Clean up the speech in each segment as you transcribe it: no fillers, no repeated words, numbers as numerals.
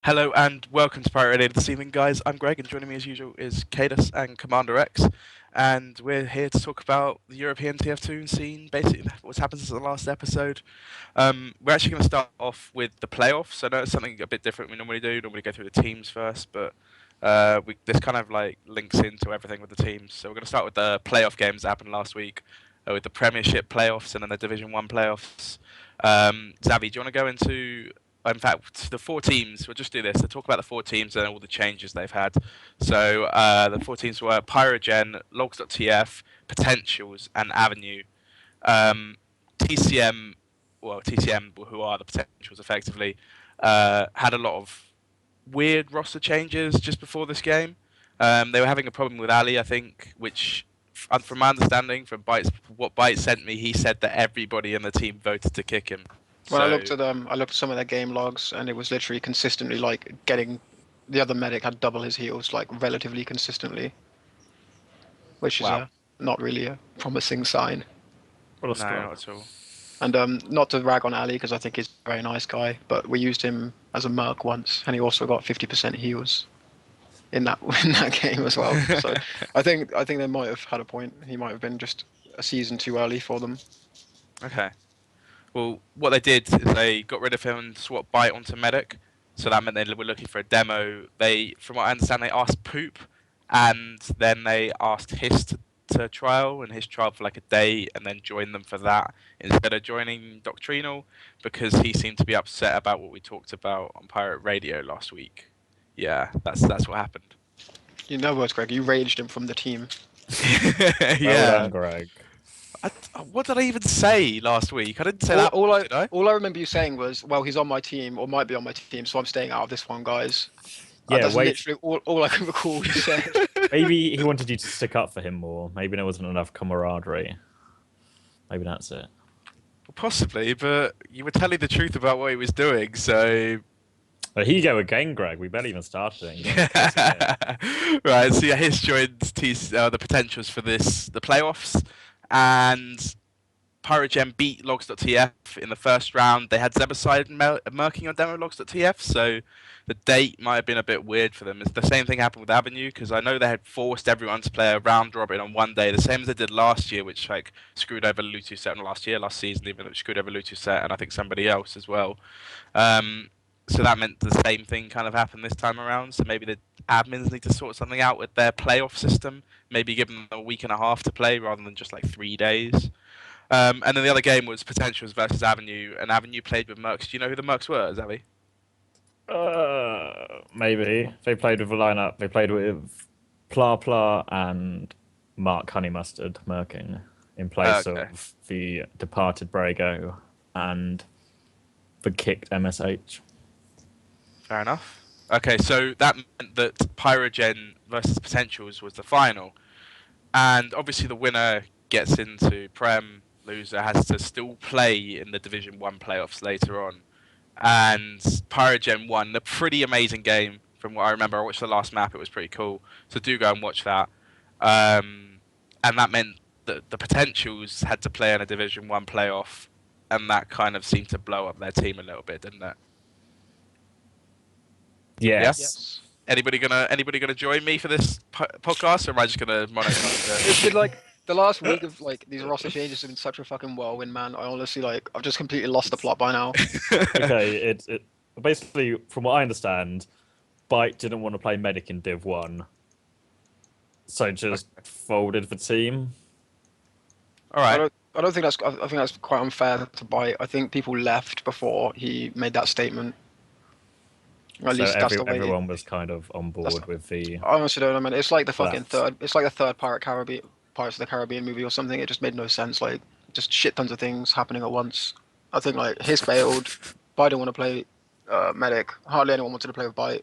Hello and welcome to Pirate Radio this evening, guys. I'm Greg, and joining me as usual is Cadus and Commander X, and we're here to talk about the European TF2 scene, basically what's happened since the last episode. We're actually going to start off with the playoffs. I know it's something a bit different we normally do. Normally go through the teams first, but this kind of like links into everything with the teams. So we're going to start with the playoff games that happened last week, with the Premiership playoffs and then the Division One playoffs. Zavi, do you want to go into in fact, the four teams, we'll just do this. We'll talk about the four teams and all the changes they've had. So the four teams were Pyrogen, Logs.tf, Potentials, and Avenue. TCM, well, TCM, who are the Potentials effectively, had a lot of weird roster changes just before this game. They were having a problem with Ali, I think, which, from my understanding, from what Byte sent me, he said that everybody in the team voted to kick him. When So, I looked at some of their game logs, and it was literally consistently like getting the other medic had double his heals, like relatively consistently, which is wow. not really a promising sign. What a No, scrub. not at all. And not to rag on Ali because I think he's a very nice guy, but we used him as a merc once, and he also got 50% heals in that in that game as well. So I think they might have had a point. He might have been just a season too early for them. Okay. Well, what they did is they got rid of him and swapped Byte onto Medic. So that meant they were looking for a demo. They, from what I understand, they asked Poop, and then they asked Hiss to trial, and Hiss trialed for like a day, and then joined them for that instead of joining Doctrinal, because he seemed to be upset about what we talked about on Pirate Radio last week. Yeah, that's what happened. You know what, Greg? You raged him from the team. Well Yeah. done, Greg. What did I even say last week? I didn't say All, that, all I did I? all I remember you saying was, "Well, he's on my team, or might be on my team, so I'm staying out of this one, guys." Yeah, That's wait. literally all I can recall you said. Maybe he wanted you to stick up for him more. Maybe there wasn't enough camaraderie. Maybe that's it. Possibly, but you were telling the truth about what he was doing, so But here you go again, Greg. We barely even started it. right. So yeah, Hiss joined the potentials for the playoffs, and Pyrogen beat Logs.tf in the first round. They had Zebaside merking on demo Logs.tf, so the date might have been a bit weird for them. It's the same thing happened with Avenue, because I know they had forced everyone to play a round robin on one day, the same as they did last year, which like screwed over Lutuset, not last season even, it screwed over Lutuset and I think somebody else as well. So that meant the same thing kind of happened this time around. So maybe the admins need to sort something out with their playoff system. Maybe give them a week and a half to play rather than just like 3 days. And then the other game was Potentials versus Avenue, and Avenue played with Mercs. Do you know who the Mercs were, Zavi? Maybe. They played with a lineup. They played with Pla Pla and Mark Honey Mustard Merking in place Okay. of the departed Brago and the kicked MSH. Fair enough. Okay, so that meant that Pyrogen versus Potentials was the final. And obviously the winner gets into Prem, loser has to still play in the Division 1 playoffs later on. And Pyrogen won a pretty amazing game from what I remember. I watched the last map, it was pretty cool. So do go and watch that. And that meant that the Potentials had to play in a Division 1 playoff, and that kind of seemed to blow up their team a little bit, didn't it? Yes. Yes. Anybody gonna join me for this podcast, or am I just gonna monetize It's been like the last week of like these roster changes have been such a fucking whirlwind, man. I honestly I've just completely lost the plot by now. it? Okay, it basically, from what I understand, Byte didn't want to play Medic in Div 1, so just folded the team. All right. I don't think I think that's quite unfair to Byte. I think people left before he made that statement. Or at So least that's the way. everyone was kind of on board with the. I honestly don't know, man. It's like the fucking Left. third. It's like the third Pirates of the Caribbean movie or something. It just made no sense. Like just shit tons of things happening at once. I think like his failed. Byte didn't want to play medic. Hardly anyone wanted to play with Byte.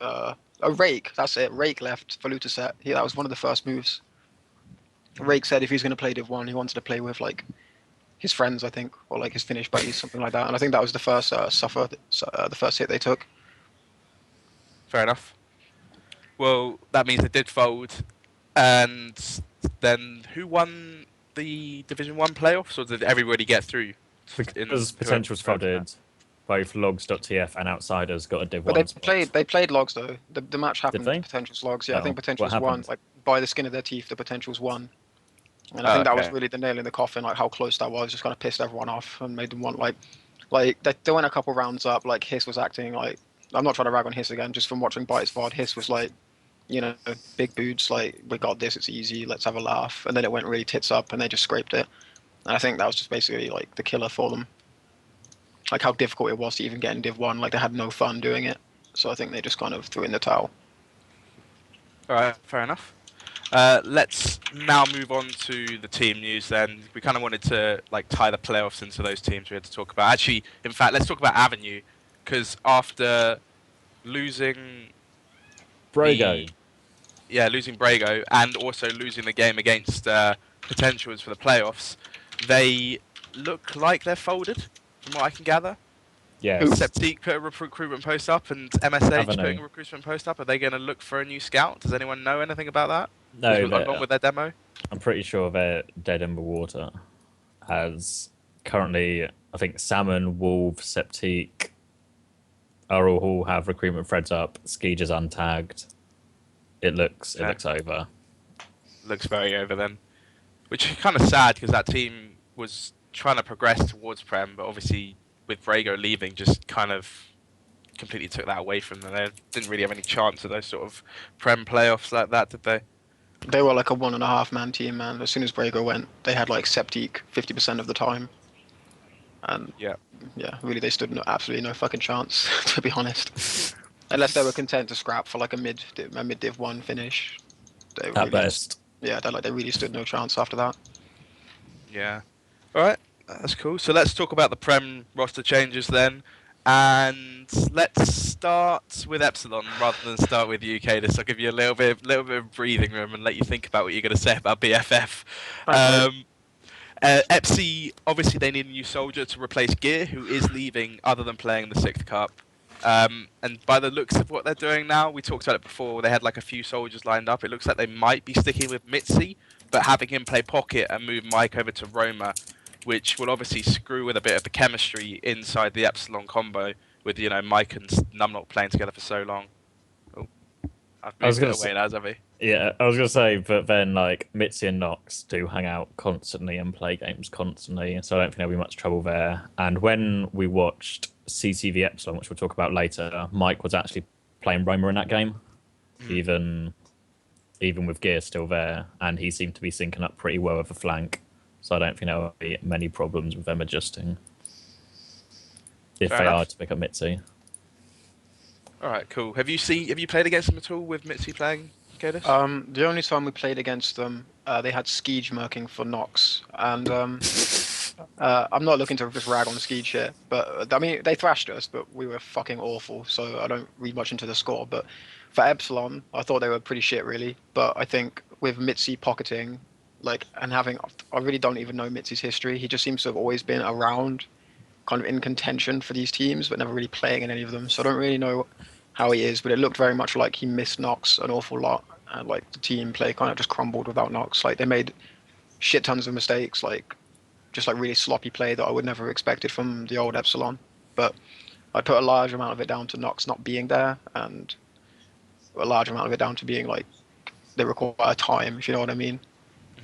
A Rake. That's it. Rake left for Lutuset. That was one of the first moves. Rake said if he's going to play Div 1, he wanted to play with like his friends, I think, or like his Finnish buddies, something like that. And I think that was the first the first hit they took. Fair enough. Well, that means they did fold, and then who won the Division 1 playoffs, or did everybody get through? Because Potentials folded. both logs.tf and outsiders got a Div But 1 spot. they played logs though. The match Did happened. they? Potentials logs. Yeah, I Oh, think what potentials won. happened? Like by the skin of their teeth, the potentials won. And I Oh, think that was okay. really the nail in the coffin. Like how close that was, just kind of pissed everyone off and made them want like they went a couple rounds up. Like Hiss was acting like I'm not trying to rag on Hiss again. Just from watching Bites VOD, Hiss was like, you know, big boots. Like we got this. It's easy. Let's have a laugh. And then it went really tits up, and they just scraped it. And I think that was just basically like the killer for them. Like how difficult it was to even get in Div 1. Like they had no fun doing it. So I think they just kind of threw in the towel. All right, fair enough. Let's now move on to the team news. Then we kind of wanted to like tie the playoffs into those teams we had to talk about. Actually, in fact, let's talk about Avenue because after losing Brago. the losing Brago and also losing the game against Potentials for the playoffs, they look like they're folded, from what I can gather. Yes. Septique put a recruitment post up and MSH putting Avenue. a recruitment post up. Are they going to look for a new scout? Does anyone know anything about that? No, Along with their demo? I'm pretty sure they're dead in the water. As currently, I think Salmon, Wolf, Septique are all have recruitment threads up. Skeege is untagged. It looks over. Looks very over then. Which is kind of sad because that team was trying to progress towards Prem, but obviously with Brago leaving, just kind of completely took that away from them. They didn't really have any chance of those sort of Prem playoffs like that, did they? They were like a 1.5 man team, man. As soon as Brago went, they had like Septique 50% of the time. And Yeah. yeah, really, they stood absolutely no fucking chance, to be honest. Unless they were content to scrap for like a mid Div 1 finish. They At really best. they really stood no chance after that. Yeah. All right. That's cool. So let's talk about the Prem roster changes then. And let's start with Epsilon rather than start with UK. This I'll give you a little bit of breathing room and let you think about what you're going to say about BFF. Okay. Epsi, obviously they need a new soldier to replace Gear, who is leaving other than playing the 6th Cup. And by the looks of what they're doing now, we talked about it before, they had like a few soldiers lined up. It looks like they might be sticking with Mitzi, but having him play Pocket and move Mike over to Roma, which will obviously screw with a bit of the chemistry inside the Epsilon combo with, Mike and Numlock playing together for so long. Oh, I've I was moved it gonna say, away now, have I? yeah, I was gonna say, but then like Mitzi and Nox do hang out constantly and play games constantly, so I don't think there'll be much trouble there. And when we watched CCV Epsilon, which we'll talk about later, Mike was actually playing Roma in that game, even with Gear still there, and he seemed to be syncing up pretty well with the flank. So I don't think there will be many problems with them adjusting if Fair they enough. are to pick up Mitzi. All right, cool. Have you played against them at all with Mitzi playing, Kadis? The only time we played against them, they had Skeege murking for Nox, and I'm not looking to just rag on Skeege here, but I mean they thrashed us, but we were fucking awful, so I don't read much into the score. But for Epsilon, I thought they were pretty shit, really. But I think with Mitzi pocketing, and having, I really don't even know Mitzi's history. He just seems to have always been around, kind of in contention for these teams, but never really playing in any of them. So I don't really know how he is, but it looked very much like he missed Nox an awful lot, and like the team play kind of just crumbled without Nox. Like they made shit tons of mistakes, just like really sloppy play that I would never have expected from the old Epsilon. But I put a large amount of it down to Nox not being there, and a large amount of it down to being like they require time, if you know what I mean.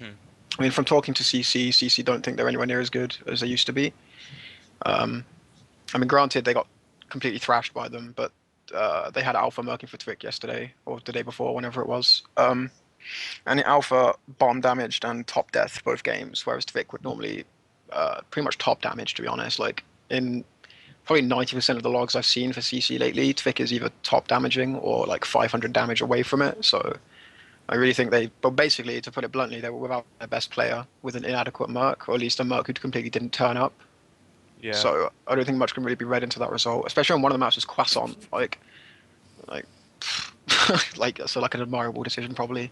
Mhm. I mean, from talking to CC don't think they're anywhere near as good as they used to be. I mean, granted, they got completely thrashed by them, but they had Alpha murking for Twick yesterday, or the day before, whenever it was. And Alpha bomb damaged and top death both games, whereas Twick would normally pretty much top damage, to be honest. Like, in probably 90% of the logs I've seen for CC lately, Twick is either top damaging or like 500 damage away from it, so I really think but basically, to put it bluntly, they were without their best player with an inadequate Merc, or at least a Merc who completely didn't turn up. Yeah. So I don't think much can really be read into that result, especially when one of the maps was Croissant. Like, like an admirable decision probably.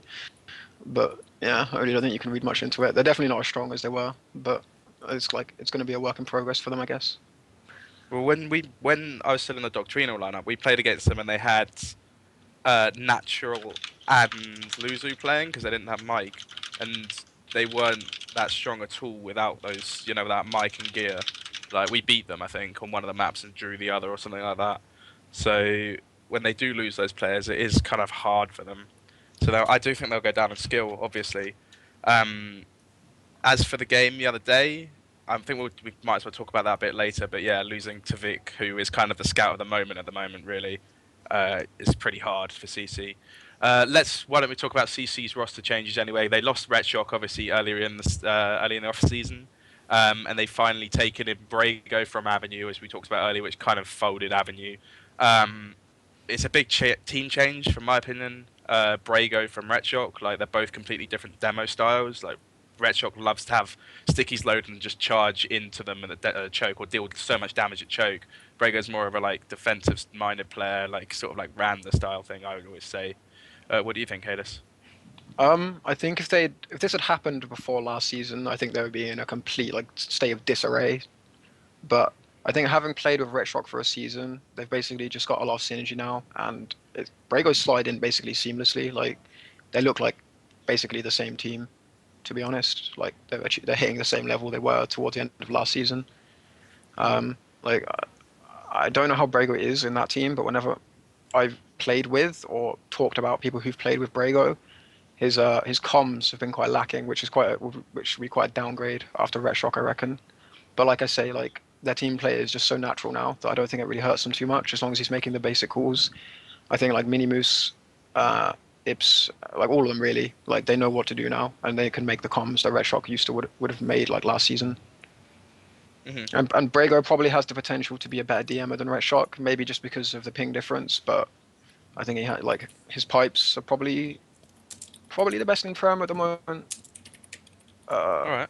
But yeah, I really don't think you can read much into it. They're definitely not as strong as they were, but it's going to be a work in progress for them, I guess. Well, when I was still in the Doctrinal lineup, we played against them and they had Natural and Luzu playing because they didn't have Mike, and they weren't that strong at all without those, without Mike and Gear. Like we beat them, I think, on one of the maps and drew the other or something like that. So when they do lose those players, it is kind of hard for them. So I do think they'll go down in skill, obviously. Um, as for the game the other day, I think we might as well talk about that a bit later. But yeah, losing to Vic, who is kind of the scout of the moment at the moment, really, is pretty hard for CC. Why don't we talk about CC's roster changes anyway? They lost Red Shock obviously early in the off season, and they finally taken in Brago from Avenue, as we talked about earlier, which kind of folded Avenue. Um, it's a big team change, from my opinion. Brago from Red Shock, like they're both completely different demo styles. Like Red Shock loves to have stickies loaded and just charge into them at the choke or deal so much damage at choke. Brago's more of a like defensive-minded player, like sort of like Randa style thing. I would always say. What do you think, Hadis? I think if this had happened before last season, I think they would be in a complete like state of disarray. But I think having played with Red Shock for a season, they've basically just got a lot of synergy now, and Brago's slide in basically seamlessly. Like they look like basically the same team, to be honest. Like they're hitting the same level they were towards the end of last season. Like I don't know how Brago is in that team, but whenever I've played with or talked about people who've played with Brago, his comms have been quite lacking, which would be quite a downgrade after Ret Shock, I reckon. But like I say, like their team play is just so natural now that I don't think it really hurts them too much as long as he's making the basic calls. I think like Mini Moose, Ips, like all of them really, like they know what to do now and they can make the comms that Ret Shock used to would have made like last season. Mm-hmm. And Brago probably has the potential to be a better DMer than Ret Shock, maybe just because of the ping difference. But I think he had like his pipes are probably the best in Prem at the moment. All right.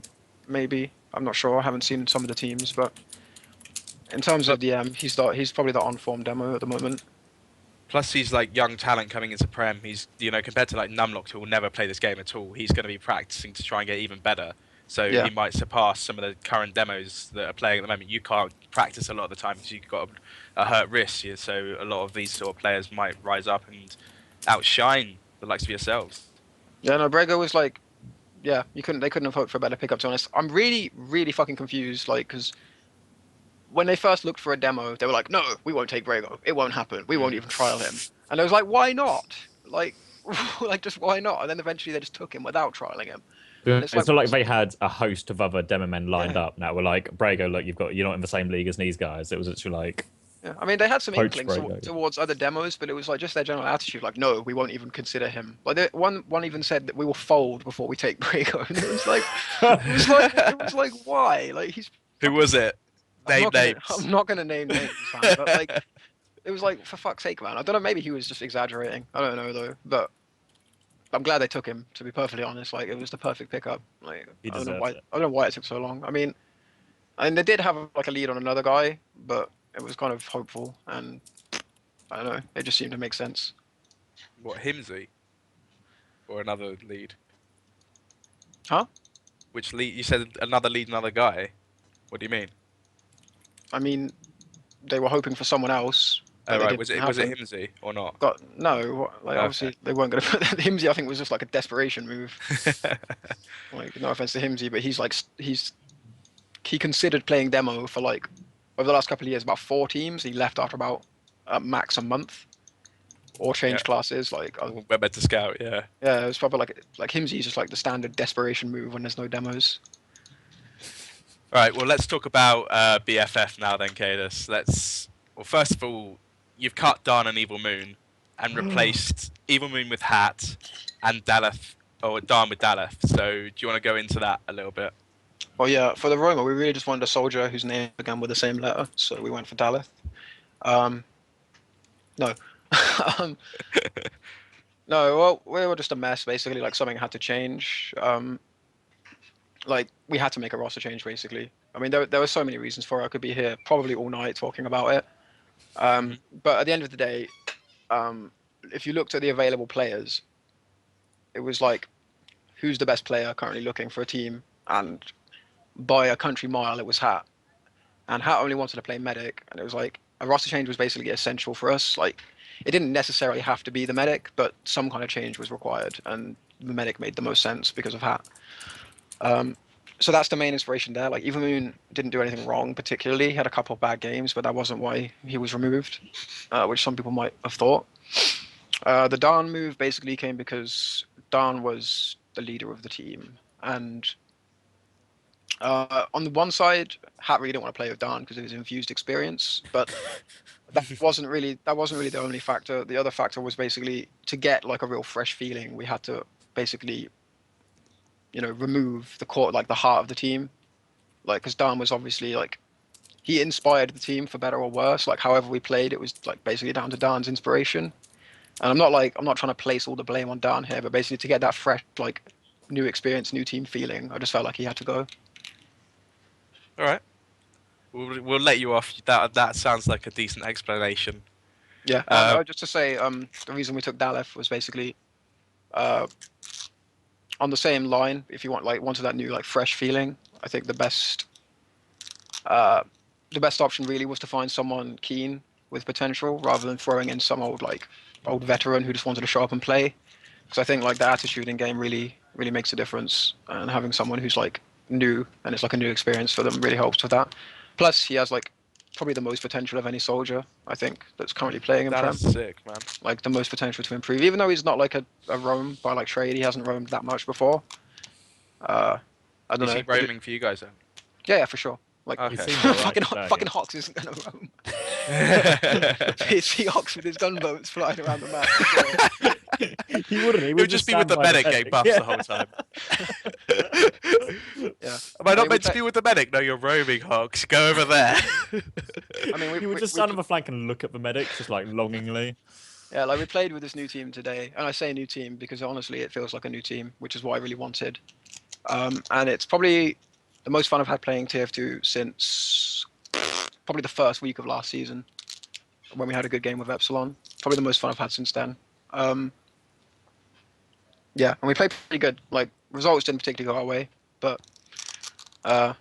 Maybe I'm not sure. I haven't seen some of the teams, but in terms of DM, he's probably the on form demo at the moment. Plus, he's like young talent coming into Prem. He's compared to like Numlocked, who will never play this game at all. He's going to be practicing to try and get even better. So Yeah. he might surpass some of the current demos that are playing at the moment. You can't practice a lot of the time because you've got a hurt wrist. Yeah, so a lot of these sort of players might rise up and outshine the likes of yourselves. Yeah, no, Brago was like, yeah, they couldn't have hoped for a better pickup. To be honest, I'm really, really fucking confused. Like, because when they first looked for a demo, they were like, no, we won't take Brago. It won't happen. We won't even trial him. And I was like, why not? Like, like just why not? And then eventually they just took him without trialing him. And It's not like they had a host of other demo men lined up. Now we're like, Brago, look, you're not in the same league as these guys. It was actually like, yeah, I mean, they had some Poach inklings Brago. towards other demos, but it was like just their general attitude, like, no, we won't even consider him. Like one even said that we will fold before we take Brago, and it was like, why? Like he's. Who was it? Name names. I'm not gonna name names, man, but like, it was like for fuck's sake, man. I don't know. Maybe he was just exaggerating. I don't know though, but I'm glad they took him. To be perfectly honest, like it was the perfect pickup. Like He I don't know deserves why. it. I don't know why it took so long. I mean, they did have like a lead on another guy, but it was kind of hopeful, and I don't know. It just seemed to make sense. What, Himsy? Or another lead? Huh? Which lead? You said another lead, another guy. What do you mean? I mean, they were hoping for someone else. Oh, But right. they Was didn't it happen. Himsy or not? No, like Okay. obviously they weren't gonna put Himsy. I think was just like a desperation move. Like no offense to Himsy, but he considered playing demo for like over the last couple of years about 4 teams. He left after about max a month or changed classes. Like We're meant to scout, yeah. yeah, it was probably like Himsy's just like the standard desperation move when there's no demos. All right, well, let's talk about BFF now then, Cadus. Well, first of all, you've cut Dan and Evil Moon and replaced Evil Moon with Hat and Daleth, or Dan with Daleth. So do you want to go into that a little bit? Oh yeah, for the Roma, we really just wanted a soldier whose name began with the same letter, so we went for Daleth. No. um, no, well, we were just a mess, basically. Like, something had to change. Like, we had to make a roster change, basically. I mean, there were so many reasons for it. I could be here probably all night talking about it. But at the end of the day, if you looked at the available players, it was like, who's the best player currently looking for a team? And by a country mile, it was Hat. And Hat only wanted to play medic, and it was like a roster change was basically essential for us. Like, it didn't necessarily have to be the medic, but some kind of change was required, and the medic made the most sense because of Hat. so that's the main inspiration there. Like, Evil Moon didn't do anything wrong particularly. He had a couple of bad games, but that wasn't why he was removed, which some people might have thought. The Darn move basically came because Darn was the leader of the team, and on the one side, Hat really didn't want to play with Darn because of his infused experience, but that wasn't really the only factor. The other factor was basically to get like a real fresh feeling. We had to basically, remove the core, like the heart of the team, like because Darn was obviously like he inspired the team for better or worse. Like however we played, it was like basically down to Darn's inspiration. And I'm not trying to place all the blame on Dan here, but basically to get that fresh, like, new experience, new team feeling, I just felt like he had to go. All right. We'll let you off. That sounds like a decent explanation. Yeah, and Uh, just to say, the reason we took Dalef was basically uh, on the same line. If you wanted that new like fresh feeling, I think uh, the best option really was to find someone keen with potential rather than throwing in some old veteran who just wanted to show up and play. Because I think like the attitude in game really makes a difference, and having someone who's like new and it's like a new experience for them really helps with that. Plus, he has like probably the most potential of any soldier I think that's currently playing in that Prem. is sick, man. Like the most potential to improve, even though he's not like a roam by like trade. He hasn't roamed that much before. I don't Is know. he roaming for you guys then? Yeah, for sure. Like He Okay. seems alright fucking today. fucking Hox isn't gonna roam. PSV Hox with his gunboats flying around the map. He wouldn't. He It would would just be with stand the by medic getting buffs Yeah. the whole time. Yeah. Am I not I mean, meant to be with the medic? No, you're roaming, Hawks. Go over there. I mean, He would just stand on the flank and look at the medic, just like longingly. yeah, like we played with this new team today, and I say new team because honestly, it feels like a new team, which is what I really wanted. And it's probably the most fun I've had playing TF2 since probably the first week of last season when we had a good game with Epsilon. Probably the most fun I've had since then. Yeah, and we played pretty good. Like results didn't particularly go our way, but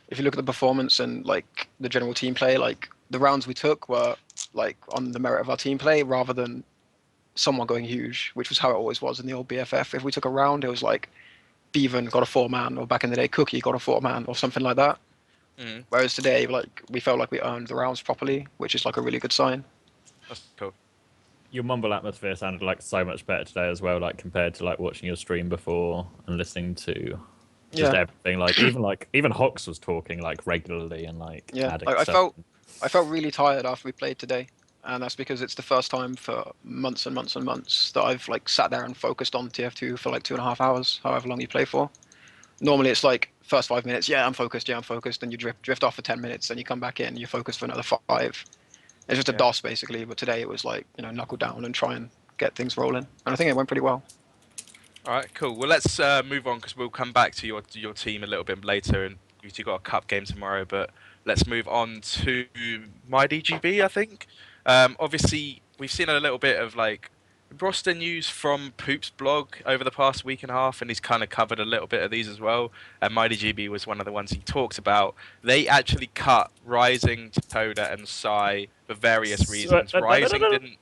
if you look at the performance and like the general team play, like the rounds we took were like on the merit of our team play rather than someone going huge, which was how it always was in the old BFF. If we took a round, it was like Bevan got a 4-man, or back in the day, Cookie got a 4-man, or something like that. Mm, Whereas today, like we felt like we earned the rounds properly, which is like a really good sign. that's cool. Your mumble atmosphere sounded like so much better today as well, like compared to like watching your stream before and listening to just Yeah, everything. Like even Hox was talking like regularly and like yeah. adding I stuff. felt really tired after we played today, and that's because it's the first time for months and months and months that I've like sat there and focused on TF2 for like 2.5 hours, however long you play for. Normally it's like first 5 minutes, yeah, I'm focused, and you drift off for 10 minutes, and you come back in, you're focused for another five. It's just a Yeah. DOS basically, but today it was like knuckle down and try and get things rolling, and I think it went pretty well. All right, cool. Well, let's move on because we'll come back to your team a little bit later, and you two got a cup game tomorrow. But let's move on to my DGB. I think. Obviously, we've seen a little bit of like roster news from Poop's blog over the past week and a half, and he's kind of covered a little bit of these as well. And my DGB was one of the ones he talked about. They actually cut Rising, Toda, and Psy for various reasons. Rising didn't.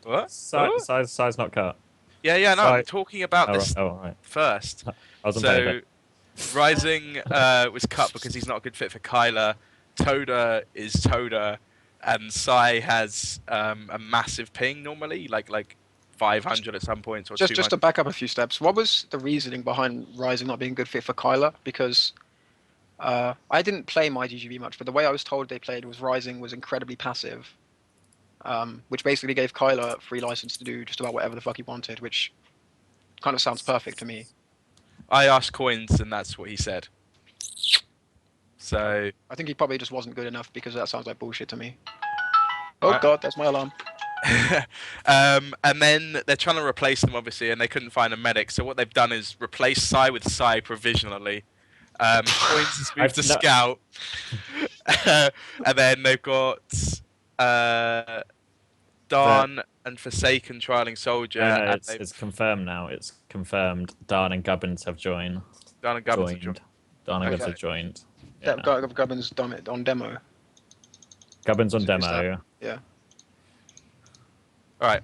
What? What? Size not cut. Yeah, no, Sai- I'm talking about Oh, this right. Oh, right. first. I wasn't paying So, Rising was cut because he's not a good fit for Kyler. Toda is Toda, and Sai has a massive ping normally, like 500 at some points or Just 200. to back up a few steps, what was the reasoning behind Rising not being a good fit for Kyler? Because I didn't play my DGB much, but the way I was told they played was Rising was incredibly passive, which basically gave Kyler free license to do just about whatever the fuck he wanted, which kind of sounds perfect to me. I asked Coins, and that's what he said. So, I think he probably just wasn't good enough because that sounds like bullshit to me. Oh Right. god, that's my alarm. and then they're trying to replace them, obviously, and they couldn't find a medic. So what they've done is replace Psy with Psy provisionally. Coins has moved to Scout, and then they've got Darn and Forsaken trialing Soldier. No, and it's confirmed now. It's confirmed. Darn and Gubbins have joined. Darn and Gubbins have joined. Darn and Gubbins Okay. have joined. Yeah. Yeah. Gubbins done it on demo. Gubbins on So is demo. Yeah. All right,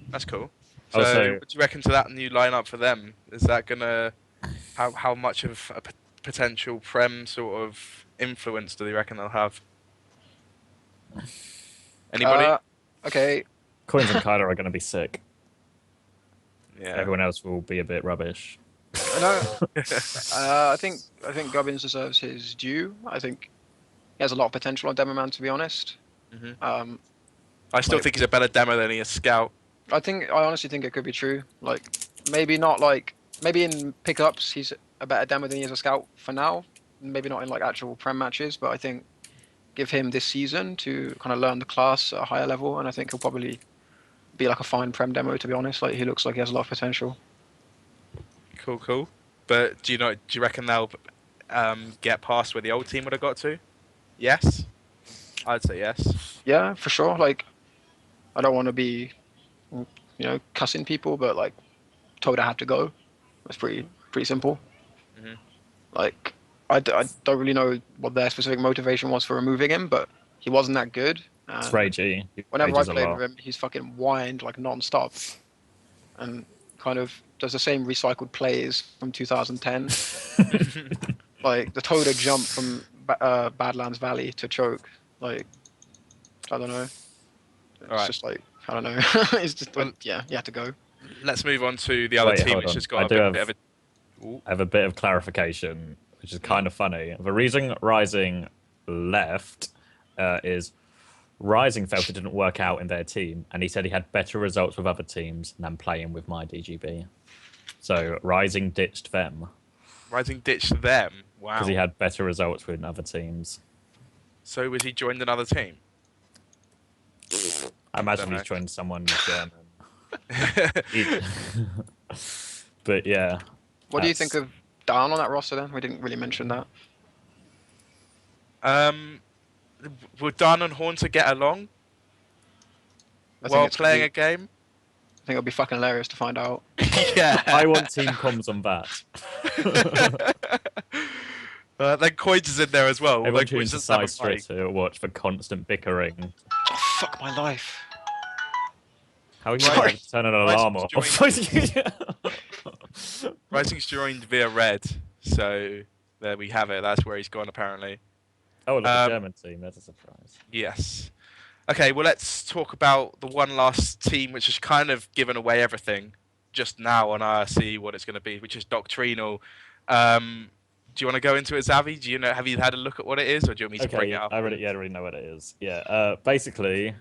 that's cool. So, Also- what do you reckon to that new lineup for them? Is that gonna how much of a potential Prem sort of influence do you reckon they'll have? Anybody? Okay. Coins and Kyler are going to be sick. Yeah. Everyone else will be a bit rubbish. No, I think Gubbins deserves his due. I think he has a lot of potential on Demo Man, to be honest. hmm Um, I still like think he's a better demo than he is scout. I honestly think it could be true. Like maybe not like maybe in pickups he's a better demo than he is a scout for now. Maybe not in like actual prem matches, but I think give him this season to kind of learn the class at a higher level, and I think he'll probably be like a fine prem demo. To be honest, like he looks like he has a lot of potential. Cool, cool. But do you reckon they'll get past where the old team would have got to? Yes, I'd say yes. Yeah, for sure. Like I don't want to be, cussing people, but like Toda had to go. It's pretty simple. hmm Like I don't really know what their specific motivation was for removing him, but he wasn't that good. It's And ragey. He whenever I rages a played with lot. him, he's fucking whined like non-stop and kind of does the same recycled plays from 2010. Like the Toda jump from Badlands Valley to choke. Like I don't know. All It's right. just like I don't know. It's just Well, yeah, you had to go. let's move on to the other Wait, team, hold which on. has I got do a have bit of a. Ooh. I have a bit of clarification, which is kind of funny. The reason Rising left is Rising felt it didn't work out in their team, and he said he had better results with other teams than playing with my DGB. So Rising ditched them Rising ditched them. Wow. because he had better results with other teams. So was he joined another team? I imagine Dunno. he's joined someone German. He- but yeah. What do you that's- think of Dan on that roster then? We didn't really mention that. um, will Dan and Haunter get along I think while it's gonna playing be, a game? I think it'll be fucking hilarious to find out. Yeah. I want team comms on that. Then Coins is in there as well. Everyone Like, tunes which to doesn't have a side mic. street to watch for constant bickering. Oh, fuck my life. How are you Sorry. going to turn an Rising's alarm off? Rising's joined via Red, so there we have it. That's where he's gone apparently. Oh, look, a Um, German team. That's a surprise. Yes. Okay, well let's talk about the one last team which has kind of given away everything just now on IRC what it's going to be, which is Doctrinal. Do you want to go into it, Zavi? Have you had a look at what it is, or do you want me to bring it Okay, up? I already know what it is. Yeah, basically,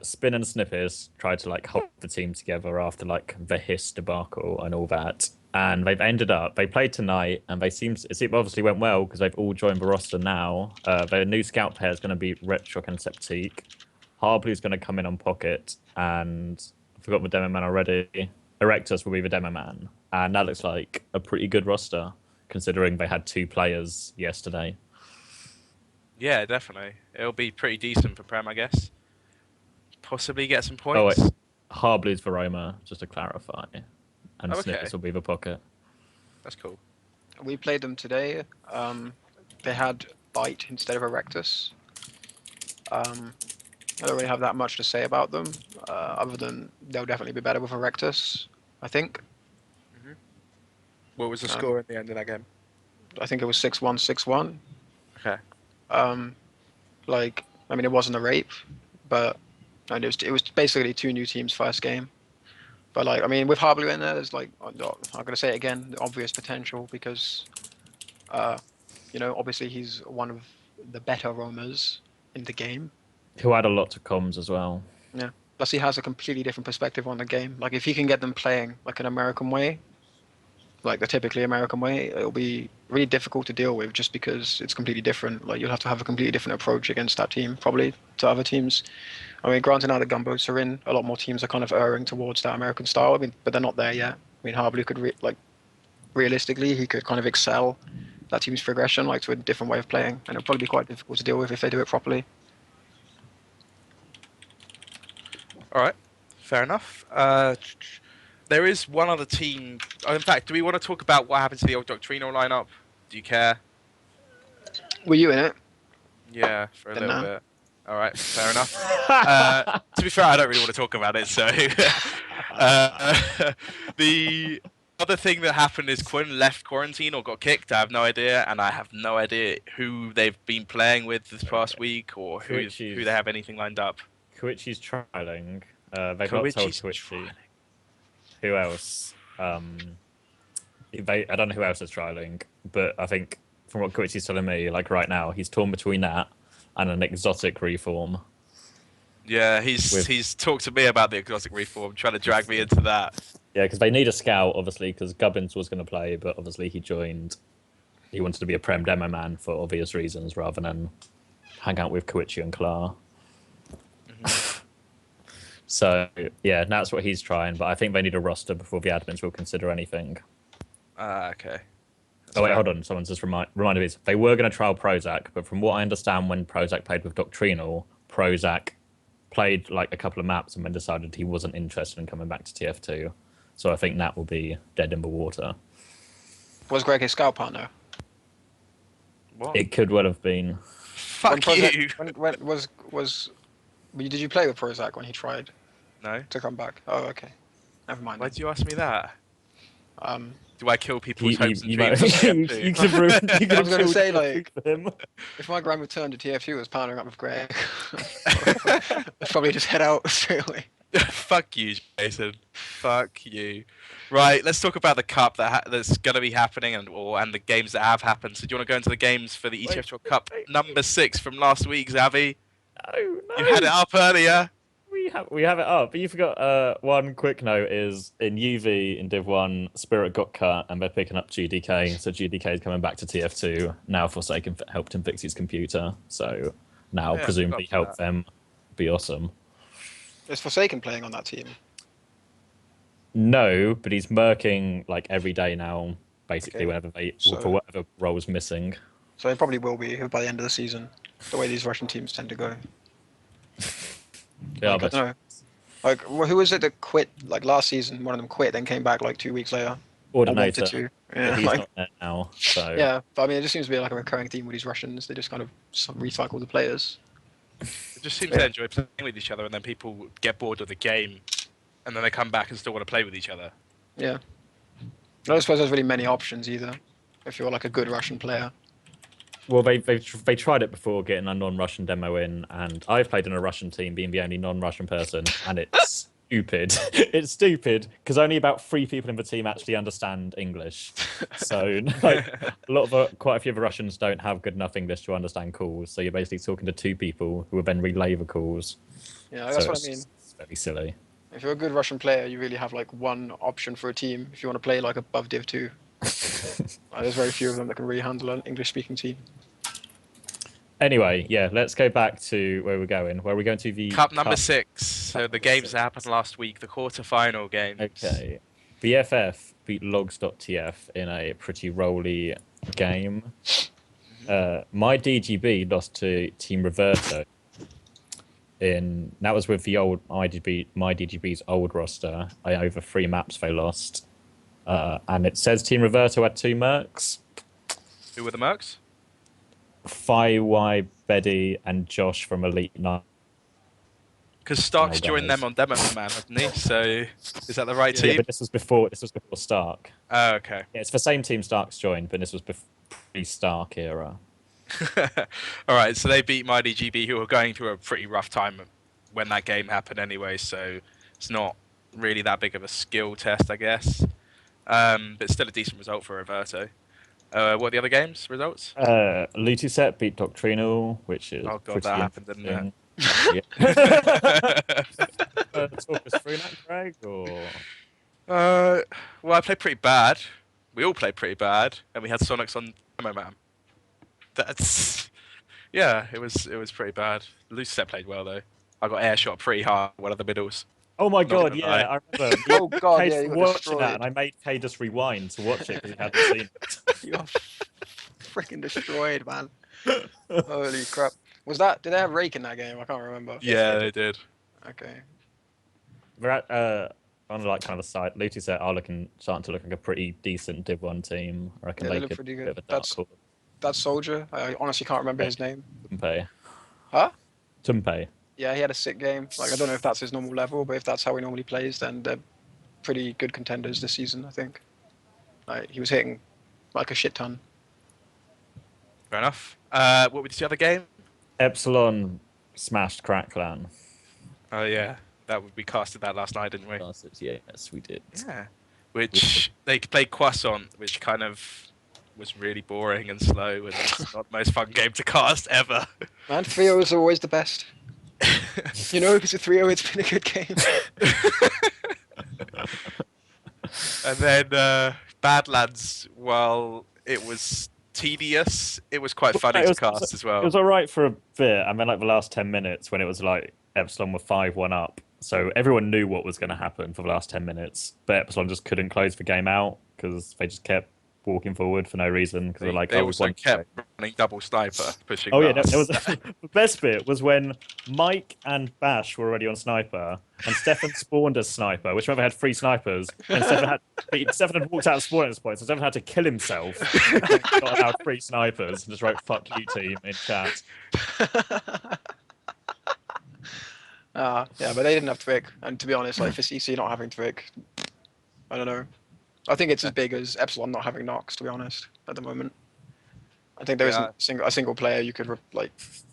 Spin and Snippers tried to like hold the team together after like the Hiss debacle and all that, and they've ended up. They played tonight, and it obviously went well because they've all joined the roster now. Their new scout pair is going to be Retrock and Septique. Harblue's going to come in on Pocket, and I forgot the demo man already. Erectus will be the demo man, and that looks like a pretty good roster considering they had 2 players yesterday. Yeah, definitely. It'll be pretty decent for Prem, I guess. Possibly get some Oh, points. wait. Harblue's Veroma, just to clarify. And Oh, okay. Snippets will be the Pocket. That's cool. We played them today. They had Bite instead of Erectus. I don't really have that much to say about them, other than they'll definitely be better with Erectus, I think. What was the Um, score in the end of that game? I think it was 6-1, 6-1. Okay. Like, I mean, it wasn't a rape, but and it was basically 2 new teams' first game. But like, I mean, with Harblu in there, there's like, I'm gonna say it again, the obvious potential because, obviously he's one of the better roamers in the game. Who had a lot to comms as well. Yeah. Plus, he has a completely different perspective on the game. Like, if he can get them playing like an American way, like the typically American way, it'll be really difficult to deal with just because it's completely different. Like, you'll have to have a completely different approach against that team, probably to other teams. I mean, granted, now the Gumbos are in, a lot more teams are kind of erring towards that American style. I mean, but they're not there yet. I mean, Harblu could realistically, he could kind of excel that team's progression like to a different way of playing, and it'll probably be quite difficult to deal with if they do it properly. All right. Fair enough. There is one other team. In fact, do we want to talk about what happened to the old Doctrinal lineup? Do you care? Were you in it? Yeah, for a Then little no. bit. All right, fair enough. To be fair, I don't really want to talk about it. So, the other thing that happened is Quinn left quarantine or got kicked. I have no idea, and I have no idea who they've been playing with this past week or who they have anything lined up. Koichi's trialing. They've not told Koichi's Koichi. trialing. Who else? I don't know who else is trialing, but I think from what Koichi's telling me, like right now, he's torn between that and an exotic reform. Yeah, he's talked to me about the exotic reform, trying to drag me into that. Yeah, because they need a scout, obviously, because Gubbins was going to play, but obviously he joined. He wanted to be a Prem demo man for obvious reasons, rather than hang out with Koichi and Klar. So yeah, that's what he's trying. But I think they need a roster before the admins will consider anything. Okay. Oh wait, hold on. Someone's just reminded me. They were going to trial Prozac, but from what I understand, when Prozac played with Doctrinal, Prozac played like a couple of maps and then decided he wasn't interested in coming back to TF2. So I think that will be dead in the water. Was Greg his scout partner? What? It could well have been. Fuck when you. When was? Did you play with Prozac when he tried No. to come back? Oh, okay. Never mind. Why did you ask me that? Um, Do I kill people's hopes and You dreams? you could have ruined. You could I have was going to say, killed like, him. if my grand return to TF2 was partnering up with Greg, I'd probably just head out straight away. Fuck you, Jason. Fuck you. Right, let's talk about the cup that's going to be happening and the games that have happened. So do you want to go into the games for the ETF Cup number 6 from last week, Xavi? No. You had it up earlier. We have it up, but you forgot one quick note is in UV in Div 1, Spirit got cut and they're picking up GDK, so GDK is coming back to TF2. Now Forsaken helped him fix his computer, so now presumably help them be awesome. Is Forsaken playing on that team? No, but he's murking like every day now, basically Okay. for whatever role's missing. So he probably will be by the end of the season, the way these Russian teams tend to go. Yeah, I don't know. Like, who was it that quit? Like last season, one of them quit, then came back like 2 weeks later. Ordinator. To. Yeah, he's not there now. So yeah, but I mean, it just seems to be like a recurring theme with these Russians. They just kind of recycle the players. It just seems they enjoy playing with each other, and then people get bored of the game, and then they come back and still want to play with each other. Yeah. I don't suppose there's really many options either, if you're like a good Russian player. Well, they tried it before getting a non-Russian demo in, and I've played in a Russian team, being the only non-Russian person, and it's stupid. It's stupid because only about 3 people in the team actually understand English. So, like, quite a few of the Russians don't have good enough English to understand calls. So you're basically talking to 2 people who will then relay the calls. Yeah, that's so what I mean. It's very silly. If you're a good Russian player, you really have like one option for a team if you want to play like above Div 2. There's very few of them that can really handle an English-speaking team. Anyway, yeah, let's go back to where we're going. Where are we going to? The Cup number 6. So the games that happened last week, the quarter-final games. Okay. BFF beat logs.tf in a pretty rolly game. My DGB lost to Team Reverto. That was with the old my DGB's old roster. Over 3 maps they lost. And it says Team Reverto had 2 mercs. Who were the mercs? Fai, Betty, and Josh from Elite 9. Because Stark's joined them on Demo Man, hasn't he? So is that the right team? Yeah, but this was before Stark. Oh, okay. Yeah, it's the same team Stark's joined, but this was pre-Stark era. All right, so they beat Mighty GB, who were going through a pretty rough time when that game happened anyway, so it's not really that big of a skill test, I guess. But still a decent result for Roberto. What are the other games results? Lutuset beat Doctrinal, which is Oh god, that happened, didn't it? Talk us through that, Greg, or? Well, I played pretty bad. We all played pretty bad, and we had Sonics on Demo Man. That's it was pretty bad. Lutuset played well though. I got air shot pretty hard one of the middles. Oh my god, yeah, I remember. Oh god, yeah, you got watching destroyed. that, and I made Kay just rewind to watch it because he hadn't seen it. You got freaking destroyed, man. Holy crap. Did they have Rake in that game? I can't remember. Yeah, they did. Okay. We're at, on like kind of a side, Lutuset are starting to look like a pretty decent Div 1 team. I reckon Yeah, they they look could pretty be a good. bit of a dark horse. That soldier, I honestly can't remember his name. Tumpe. Huh? Tumpe. Yeah, he had a sick game. Like, I don't know if that's his normal level, but if that's how he normally plays, then they're pretty good contenders this season, I think. Like, he was hitting like a shit ton. Fair enough. What was the other game? Epsilon smashed Cracklan. Oh yeah, we casted that last night, didn't we? Yes, we did. Yeah. Which they played Croissant, which kind of was really boring and slow, and it's not the most fun game to cast ever. Man, 3-0 is always the best. You know, if it's a 3-0, it's been a good game. And then Badlands, while it was tedious, it was quite funny to cast as well. It was alright for a bit. I mean, like the last 10 minutes when it was like Epsilon were 5-1 up. So everyone knew what was going to happen for the last 10 minutes. But Epsilon just couldn't close the game out because they just kept walking forward for no reason. Because like, they also kept running double sniper, pushing. Oh yeah, there was the best bit was when Mike and Bash were already on sniper, and Stefan spawned as sniper, which meant they had 3 snipers, and Stefan had walked out of spawn at this point, so Stefan had to kill himself. And got allowed 3 snipers and just wrote "fuck you" team in chat. Yeah, but they didn't have Twig, and to be honest, like for CC not having Twig, I don't know. I think it's as big as Epsilon not having Nox, to be honest, at the moment. I think there isn't a single player you could like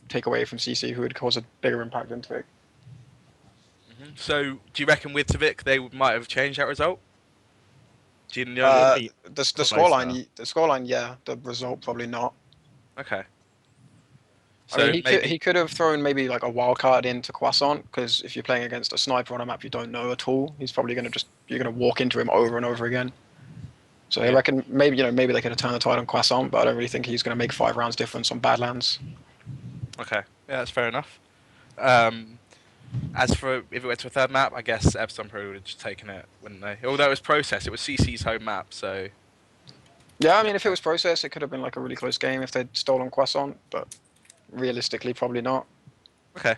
take away from CC who would cause a bigger impact than Tvik. So, do you reckon with Tvik they might have changed that result? Do you know? The scoreline, yeah. The result, probably not. Okay. So I mean, he could have thrown maybe like a wild card into Croissant, because if you're playing against a sniper on a map you don't know at all, he's probably you're gonna walk into him over and over again. So I reckon maybe they could have turned the tide on Croissant, but I don't really think he's gonna make 5 rounds difference on Badlands. Okay, yeah, that's fair enough. As for if it went to a third map, I guess Epsilon probably would have just taken it, wouldn't they? Although it was Process, it was CC's home map, so. Yeah, I mean, if it was Process, it could have been like a really close game if they'd stolen Croissant, but realistically, probably not. Okay.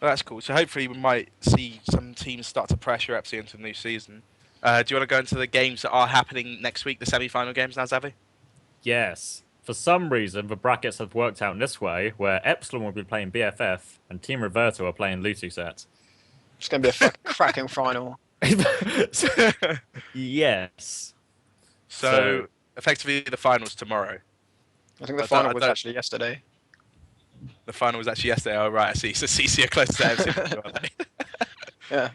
Well, that's cool. So hopefully we might see some teams start to pressure Epsilon into the new season. Do you want to go into the games that are happening next week, the semi-final games now, Zavi? Yes. For some reason, the brackets have worked out in this way, where Epsilon will be playing BFF and Team Roberto are playing Lutuset. It's going to be a fucking cracking final. Yes. So, effectively, the finals tomorrow. I think the final was actually yesterday. The final was actually yesterday. Oh, right, I see. So CC are close to MC, aren't they? Yeah.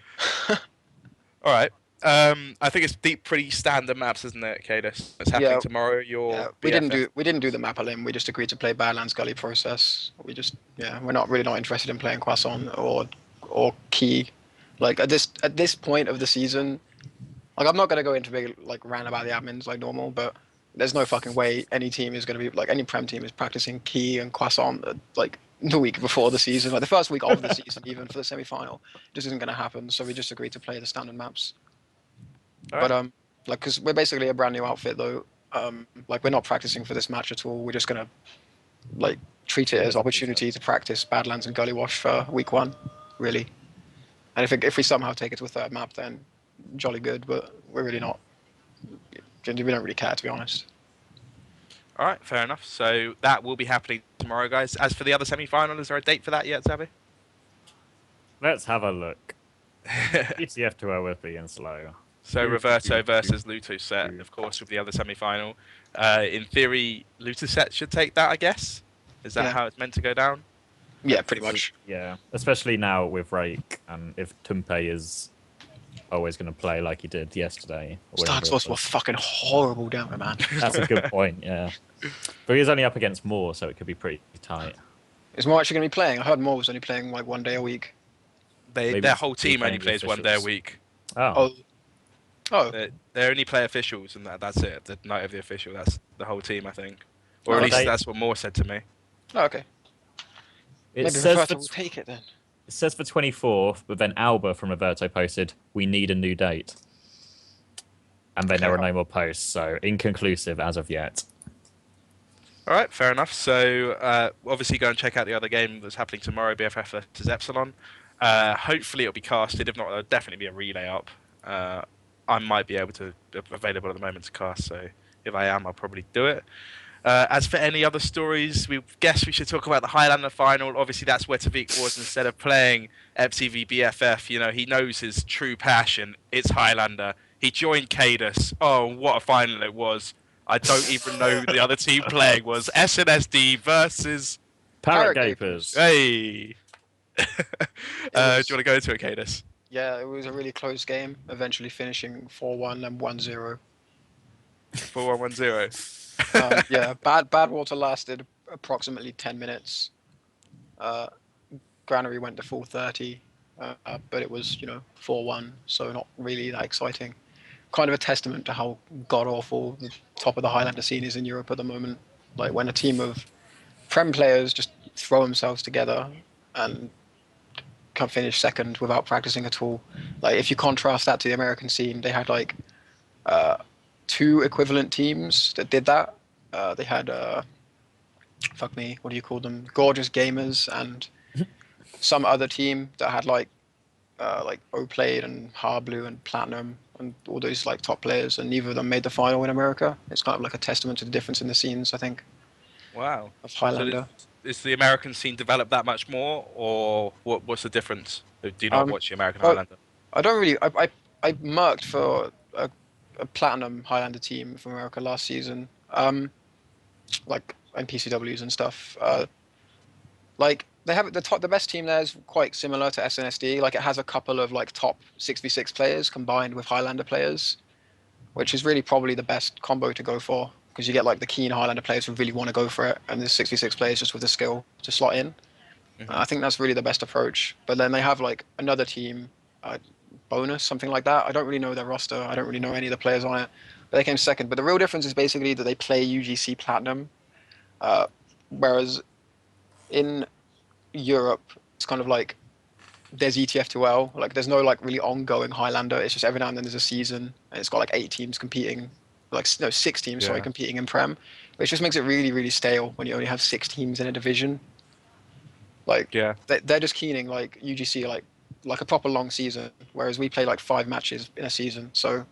All right. I think it's pretty standard maps, isn't it, Cadus? It's happening tomorrow. We didn't do the map elim. We just agreed to play Badlands Gully Process. We're not interested in playing Croissant or Key. Like at this point of the season, like I'm not gonna go into big like rant about the admins like normal, but there's no fucking way any team is gonna be like any Prem team is practicing Key and Croissant like the week before the season, like the first week of the season, even for the semi-final. Just isn't gonna happen. So we just agreed to play the standard maps. Right. But like, because we're basically a brand new outfit, though. Like, we're not practicing for this match at all. We're just gonna like treat it as opportunity to practice Badlands and Gully Wash for week 1, really. And if we somehow take it to a third map, then jolly good. But we're really not. We don't really care, to be honest. All right, fair enough. So that will be happening tomorrow, guys. As for the other semi-final, is there a date for that yet, Zabi? Let's have a look. TF2 will be in slow. So Roberto versus Lutuset, of course, with the other semi-final. In theory, Lutuset should take that, I guess. Is that how it's meant to go down? Yeah, pretty much. Yeah, especially now with Rake, and if Tumpe is always going to play like he did yesterday. Starts were fucking horrible down there, man. That's a good point, yeah. But he's only up against Moore, so it could be pretty tight. Is Moore actually going to be playing? I heard Moore was only playing like 1 day a week. Their whole team only plays 1 day a week. Oh. They only play officials, and that's it. The night of the official, that's the whole team, I think. Or at least that's what Moore said to me. Oh, okay. Maybe Roberto will take it then. It says for 24th, but then Alba from Roberto posted, "We need a new date." And then there are no more posts, so inconclusive as of yet. All right, fair enough. So obviously go and check out the other game that's happening tomorrow, BFF versus Epsilon. Hopefully it'll be casted. If not, there'll definitely be a relay up. I might be available at the moment to cast, so if I am, I'll probably do it. As for any other stories, we guess we should talk about the Highlander final. Obviously, that's where Tavik was instead of playing FCV BFF. You know, he knows his true passion. It's Highlander. He joined Cadus. Oh, what a final it was! I don't even know who the other team playing was. SNSD versus. Parrot Parrot Gapers. Gapers. Hey. Do you want was to go into it, Cadus? Yeah, it was a really close game, eventually finishing 4-1 and 1-0. 4-1-1-0. Yeah, bad water lasted approximately 10 minutes. Uh, Granary went to full 30, but it was 4-1, so not really that exciting. Kind of a testament to how god awful the top of the Highlander scene is in Europe at the moment. Like when a team of Prem players just throw themselves together and can finish second without practicing at all. Like if you contrast that to the American scene, they had like two equivalent teams that did that. They had fuck me, what do you call them? Gorgeous Gamers and some other team that had like Oplade and Harblue and Platinum and all those like top players, and neither of them made the final in America. It's kind of like a testament to the difference in the scenes, I think, Wow. of So Highlander. is the American scene developed that much more, or what's the difference? Do you not Um, watch the American but Highlander? I don't really. I merked for a platinum Highlander team from America last season. Like in PCWs and stuff. Like they have the best team there is quite similar to SNSD. Like it has a couple of like top 6v6 players combined with Highlander players, which is really probably the best combo to go for because you get like the keen Highlander players who really want to go for it, and the 6v6 players just with the skill to slot in. Hmm. I think that's really the best approach. But then they have like another team, bonus something like that. I don't really know their roster. I don't really know any of the players on it. But they came second. But the real difference is basically that they play UGC Platinum, uh, whereas in Europe it's kind of like there's ETF2L. Like there's no like really ongoing Highlander. It's just every now and then there's a season, and it's got like 8 teams competing, like no 6 teams, sorry, Yeah. competing in Prem, which just makes it really really stale when you only have 6 teams in a division. Like Yeah. they're just keening like UGC like a proper long season, whereas we play like 5 matches in a season. So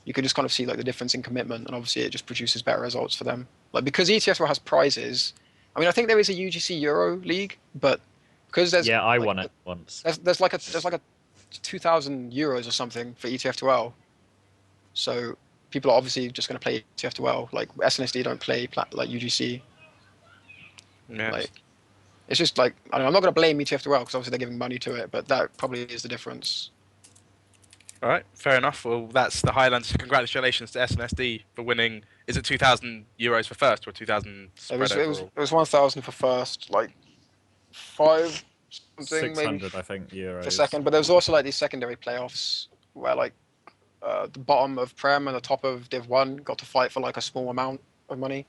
you can just kind of see like the difference in commitment, and obviously it just produces better results for them. Like because ETF has prizes. I mean, I think there is a UGC Euro League, but because there's Yeah, I like won it once. there's like a 2,000 euros or something for ETF2L. So people are obviously just going to play ETF2L. Like SNSD don't play like UGC. Yes. Like it's just like I don't know, I'm not going to blame ETF2L because obviously they're giving money to it, but that probably is the difference. All right. Fair enough. Well, that's the Highlanders. Congratulations to SNSD for winning. Is it 2,000 euros for first or 2,000 It spread was it was overall? it was 1,000 for first, like five something maybe 600, I think, for euros. second. But there was also like these secondary playoffs where like the bottom of Prem and the top of Div One got to fight for like a small amount of money.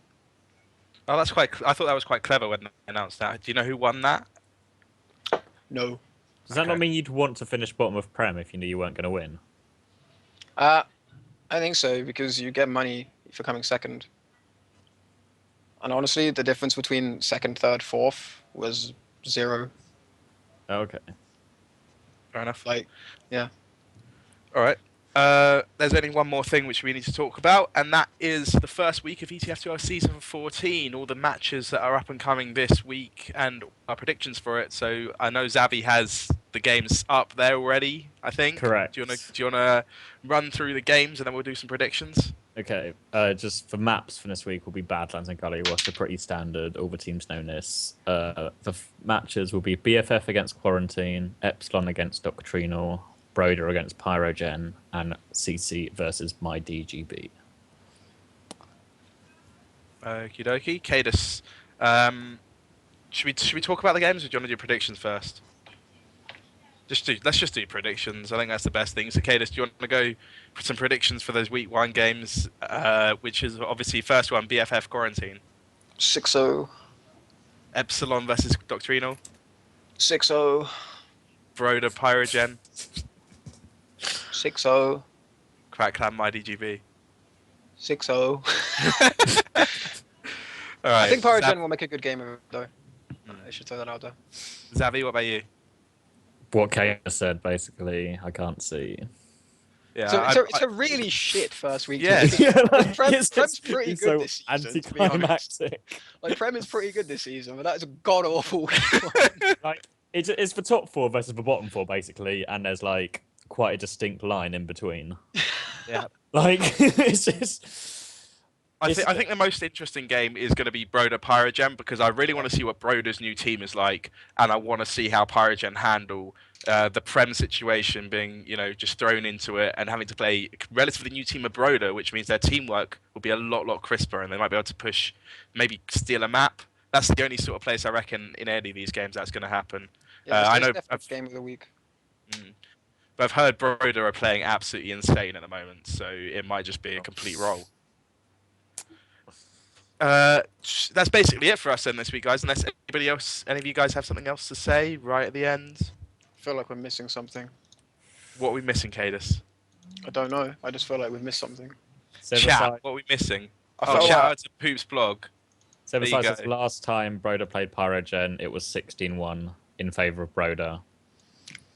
Oh, that's quite. I thought that was quite clever when they announced that. Do you know who won that? No. Does that not Okay. mean you'd want to finish bottom of Prem if you knew you weren't going to win? Uh, I think so because you get money for coming second. And honestly, the difference between second, third, fourth was zero. Okay. Fair enough. Like, yeah. All right. There's only one more thing which we need to talk about, and that is the first week of ETF2L Season 14, all the matches that are up and coming this week, and our predictions for it. So I know Zavi has the games up there already, I think. Correct. Do you wanna run through the games, and then we'll do some predictions? Okay, just for maps for this week will be Badlands and Gully Wash, are pretty standard. All the teams know this. Matches will be BFF against Quarantine, Epsilon against Doctrinal, Broder against Pyrogen, and CC versus My DGB. Okie dokie. Cadus, should we talk about the games, or do you want to do predictions first? Let's just do predictions. I think that's the best thing. So, Cadus, do you want to go for some predictions for those week one games? Which is obviously first one, BFF Quarantine, 6-0. Epsilon versus Doctrinal, 6-0. Broder Pyrogen, 6-0. Crack Clan MyDGB. 6-0. All right. I think Pyrogen will make a good game of it, though. I should throw that out there. Zavi, what about you? What Kaya said, basically, I can't see. Yeah, So it's a really shit first week. Yeah. Prem's pretty good this season, to be honest. anticlimactic. Like Prem is pretty good this season, but that's a god awful. Like it's for top four versus for bottom four, basically, and there's like quite a distinct line in between. Yeah. Like, it's just. I think the most interesting game is going to be Broda Pyrogen because I really want to see what Broda's new team is like, and I want to see how Pyrogen handle the Prem situation, being just thrown into it and having to play a relatively new team of Broda, which means their teamwork will be a lot crisper, and they might be able to push, maybe steal a map. That's the only sort of place I reckon in any of these games that's going to happen. Yeah, it's I know definitely game of the week. but I've heard Broda are playing absolutely insane at the moment, so it might just be a complete roll. That's basically it for us then this week, guys. Unless any of you guys have something else to say right at the end. I feel like we're missing something. What are we missing, Cadus? I don't know. I just feel like we've missed something. Chat. What are we missing? I Oh, felt shout like out to Poop's blog. So There you besides go. this last time Broda played Pyrogen, it was 16-1 in favour of Broda.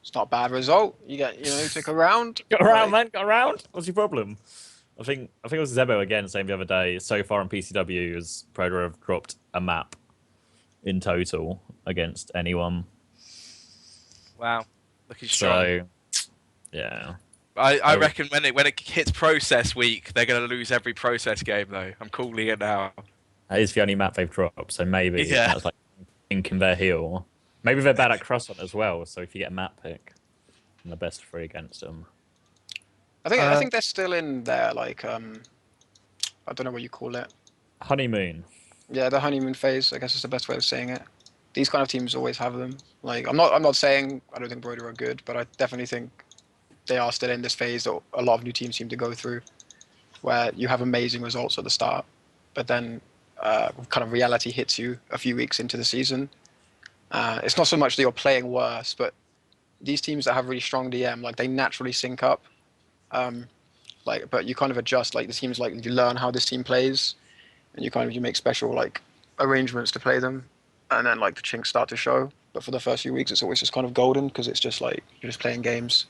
it's not a bad result. You took a round. Got around, man. Got around. What's your problem? I think it was Zebo again saying the other day. So far in PCW, as Broda have dropped a map in total against anyone. Wow, looking strong. So, yeah. I reckon when it hits process week, they're going to lose every process game though. I'm calling it now. That is the only map they've dropped, so maybe that's like inking their heel. Maybe they're bad at cross on as well, so if you get a map pick, then the best three against them. I think they're still in their I don't know what you call it. Honeymoon. Yeah, the honeymoon phase. I guess is the best way of saying it. These kind of teams always have them. Like I'm not saying I don't think Broda are good, but I definitely think they are still in this phase that a lot of new teams seem to go through, where you have amazing results at the start, but then kind of reality hits you a few weeks into the season. It's not so much that you're playing worse, but these teams that have really strong DM, like they naturally sync up. But you kind of adjust. Like the teams, like you learn how this team plays, and you make special arrangements to play them, and then the chinks start to show. But for the first few weeks, it's always just kind of golden because it's just like you're just playing games.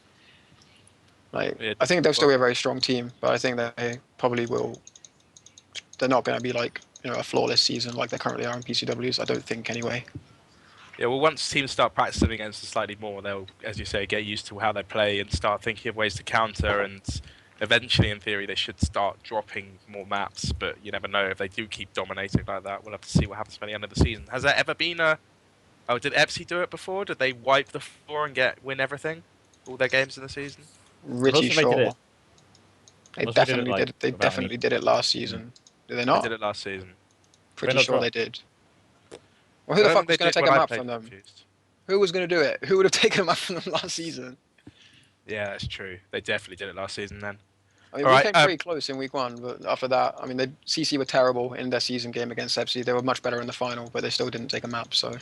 I think they'll still be a very strong team, but I think they probably will. They're not going to be a flawless season like they currently are in PCWs. I don't think anyway. Yeah, well, once teams start practicing against us slightly more, they'll, as you say, get used to how they play and start thinking of ways to counter. And eventually, in theory, they should start dropping more maps. But you never know if they do keep dominating like that. We'll have to see what happens by the end of the season. Has there ever been Oh, did FC do it before? Did they wipe the floor and win everything, all their games in the season? Pretty sure. They definitely did. They without definitely did it last season. Did they not? They did it last season. Pretty sure they did. Well, who the fuck was going to take a map from them? Confused. Who was going to do it? Who would have taken a map from them last season? Yeah, that's true. They definitely did it last season then. I mean, we came pretty close in week one, but after that, I mean, CC were terrible in their season game against FC. They were much better in the final, but they still didn't take a map, so...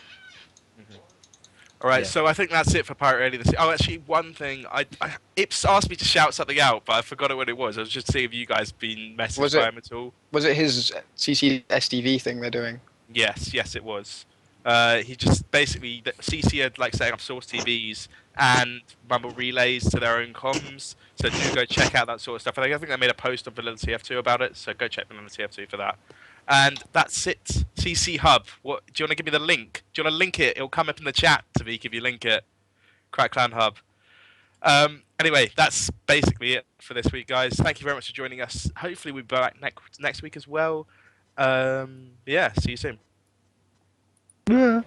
All right, so I think that's it for Pirate Early this year. Oh, actually, one thing. Ips asked me to shout something out, but I forgot what it was. I was just seeing if you guys been messaged by him at all. Was it his CC STV thing they're doing? Yes, it was. He just basically CC had setting up source TVs and Rumble relays to their own comms. So do go check out that sort of stuff. I think they made a post on Vanilla TF2 about it. So go check Vanilla TF2 for that. And that's it. CC Hub. What do you want to give me the link? Do you want to link it? It'll come up in the chat, Tavik, if you link it. Crack Clan Hub. Anyway, that's basically it for this week, guys. Thank you very much for joining us. Hopefully we'll be back next week as well. Yeah, see you soon. Yeah.